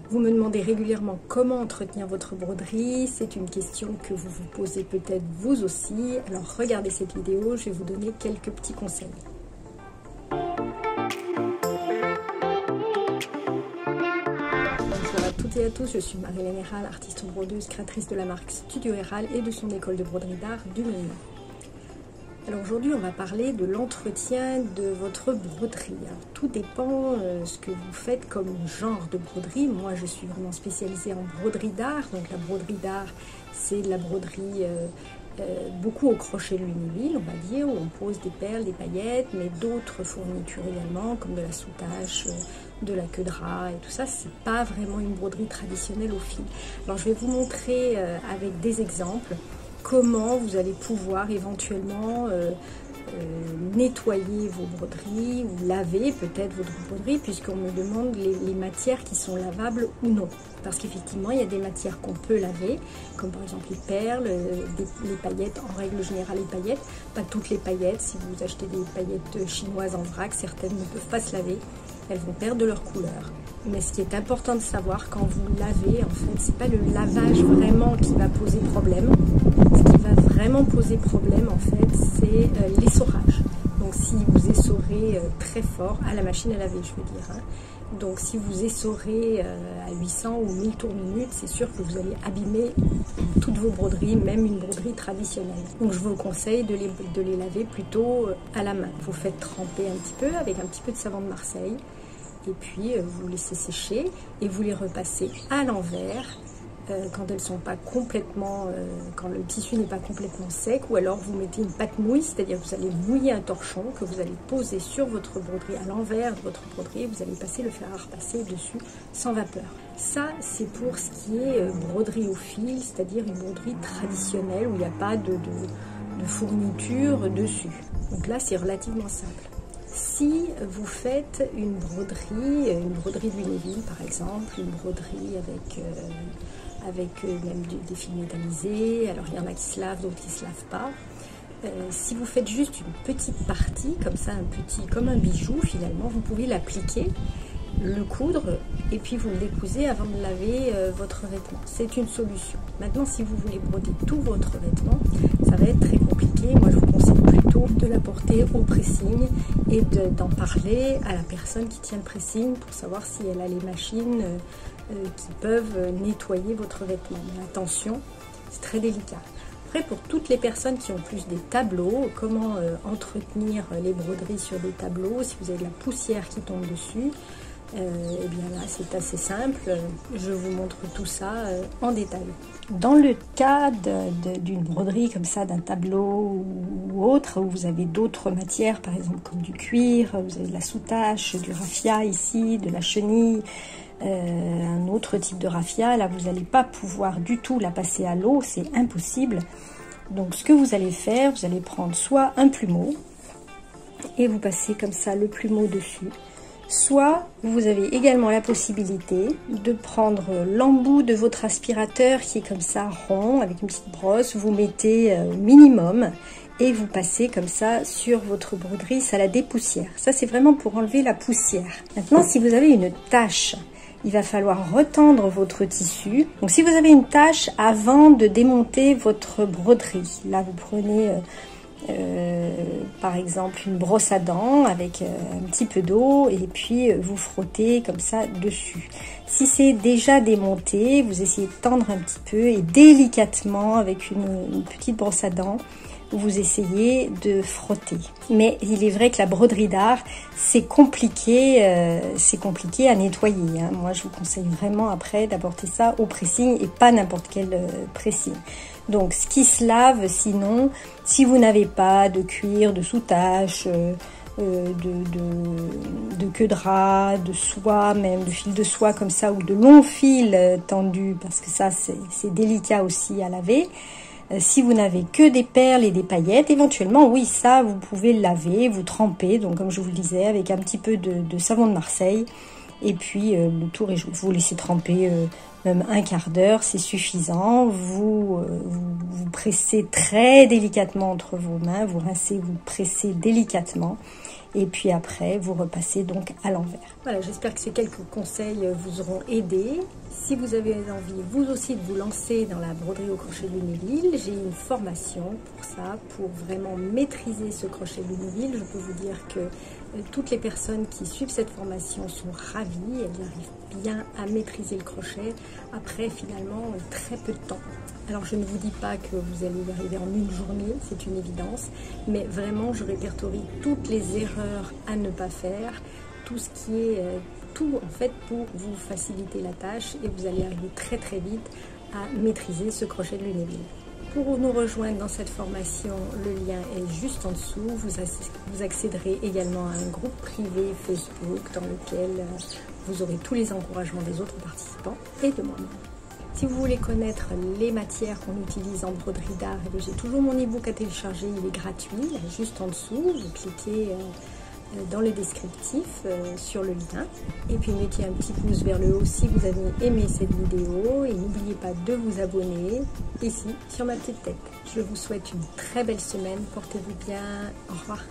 Vous me demandez régulièrement comment entretenir votre broderie. C'est une question que vous vous posez peut-être vous aussi. Alors regardez cette vidéo, je vais vous donner quelques petits conseils. Bonjour à toutes et à tous, je suis Marie-Hélène Hérald, artiste brodeuse, créatrice de la marque Studio Hérald et de son école de broderie d'art du même nom. Alors aujourd'hui, on va parler de l'entretien de votre broderie. Alors, tout dépend ce que vous faites comme genre de broderie. Moi, je suis vraiment spécialisée en broderie d'art. Donc la broderie d'art, c'est de la broderie beaucoup au crochet Lunéville, on va dire, où on pose des perles, des paillettes, mais d'autres fournitures également, comme de la soutache, de la queue de rat et tout ça. C'est pas vraiment une broderie traditionnelle au fil. Alors je vais vous montrer avec des exemples comment vous allez pouvoir éventuellement nettoyer vos broderies ou laver peut-être votre broderie, puisqu'on me demande les matières qui sont lavables ou non. Parce qu'effectivement, il y a des matières qu'on peut laver, comme par exemple les perles, les paillettes, en règle générale les paillettes. Pas toutes les paillettes, si vous achetez des paillettes chinoises en vrac, certaines ne peuvent pas se laver, elles vont perdre leur couleur. Mais ce qui est important de savoir quand vous lavez, en fait, c'est pas le lavage vraiment qui va poser problème. Ce qui va vraiment poser problème, en fait, c'est l'essorage. Donc si vous essorez très fort, à la machine à laver, je veux dire. Hein. Donc si vous essorez à 800 ou 1000 tours minute, c'est sûr que vous allez abîmer toutes vos broderies, même une broderie traditionnelle. Donc je vous conseille de les laver plutôt à la main. Vous faites tremper un petit peu avec un petit peu de savon de Marseille. Et puis vous laissez sécher et vous les repassez à l'envers quand elles sont pas complètement, quand le tissu n'est pas complètement sec, ou alors vous mettez une pâte mouille, c'est-à-dire que vous allez mouiller un torchon que vous allez poser sur votre broderie, à l'envers de votre broderie, et vous allez passer le fer à repasser dessus sans vapeur. Ça, c'est pour ce qui est broderie au fil, c'est-à-dire une broderie traditionnelle où il n'y a pas de fourniture dessus. Donc là, c'est relativement simple. Si vous faites une broderie Lunéville par exemple, une broderie avec même des fils métallisés, alors il y en a qui se lavent, d'autres qui ne se lavent pas. Si vous faites juste une petite partie, comme ça, comme un bijou finalement, vous pouvez l'appliquer, le coudre et puis vous le décousez avant de laver votre vêtement. C'est une solution. Maintenant, si vous voulez broder tout votre vêtement, ça va être très compliqué. Moi, je vous conseille plutôt de l'apporter au pressing et d'en parler à la personne qui tient le pressing pour savoir si elle a les machines qui peuvent nettoyer votre vêtement. Mais attention, c'est très délicat. Après, pour toutes les personnes qui ont plus des tableaux, comment entretenir les broderies sur des tableaux, si vous avez de la poussière qui tombe dessus, eh bien là c'est assez simple, je vous montre tout ça en détail. Dans le cas d'une broderie comme ça, d'un tableau ou autre, où vous avez d'autres matières, par exemple comme du cuir, vous avez de la soutache, du raffia ici, de la chenille, un autre type de raffia, là vous n'allez pas pouvoir du tout la passer à l'eau, c'est impossible. Donc ce que vous allez faire, vous allez prendre soit un plumeau et vous passez comme ça le plumeau dessus, soit vous avez également la possibilité de prendre l'embout de votre aspirateur qui est comme ça rond avec une petite brosse, vous mettez au minimum et vous passez comme ça sur votre broderie, ça la dépoussière. Ça c'est vraiment pour enlever la poussière. Maintenant si vous avez une tache, il va falloir retendre votre tissu. Donc si vous avez une tache, avant de démonter votre broderie, là vous prenez par exemple une brosse à dents avec un petit peu d'eau et puis vous frottez comme ça dessus. Si c'est déjà démonté, vous essayez de tendre un petit peu et délicatement avec une petite brosse à dents, vous essayez de frotter. Mais il est vrai que la broderie d'art, c'est compliqué à nettoyer. Hein. Moi, je vous conseille vraiment après d'apporter ça au pressing et pas n'importe quel pressing. Donc, ce qui se lave, sinon, si vous n'avez pas de cuir, de soutache, de queue de rat, de soie, même de fil de soie comme ça, ou de longs fils tendus, parce que ça, c'est délicat aussi à laver. Si vous n'avez que des perles et des paillettes, éventuellement, oui, ça, vous pouvez le laver, vous tremper, donc comme je vous le disais, avec un petit peu de savon de Marseille, et puis le tour est joué. Vous laissez tremper même un quart d'heure, c'est suffisant. Vous pressez très délicatement entre vos mains, vous rincez, vous pressez délicatement, Et puis après, vous repassez donc à l'envers. Voilà, j'espère que ces quelques conseils vous auront aidé. Si vous avez envie, vous aussi, de vous lancer dans la broderie au crochet Lunéville, j'ai une formation pour ça, pour vraiment maîtriser ce crochet Lunéville. Je peux vous dire que toutes les personnes qui suivent cette formation sont ravies. Elles arrivent bien à maîtriser le crochet après finalement très peu de temps. Alors je ne vous dis pas que vous allez y arriver en une journée, c'est une évidence, mais vraiment je répertorie toutes les erreurs à ne pas faire, tout ce qui est tout en fait pour vous faciliter la tâche et vous allez arriver très très vite à maîtriser ce crochet de Lunéville. Pour nous rejoindre dans cette formation, le lien est juste en dessous. Vous accéderez également à un groupe privé Facebook dans lequel vous aurez tous les encouragements des autres participants et de moi-même. Si vous voulez connaître les matières qu'on utilise en broderie d'art, j'ai toujours mon e-book à télécharger, il est gratuit, juste en dessous. Vous cliquez dans le descriptif sur le lien. Et puis mettez un petit pouce vers le haut si vous avez aimé cette vidéo. Et n'oubliez pas de vous abonner ici sur ma petite tête. Je vous souhaite une très belle semaine. Portez-vous bien. Au revoir.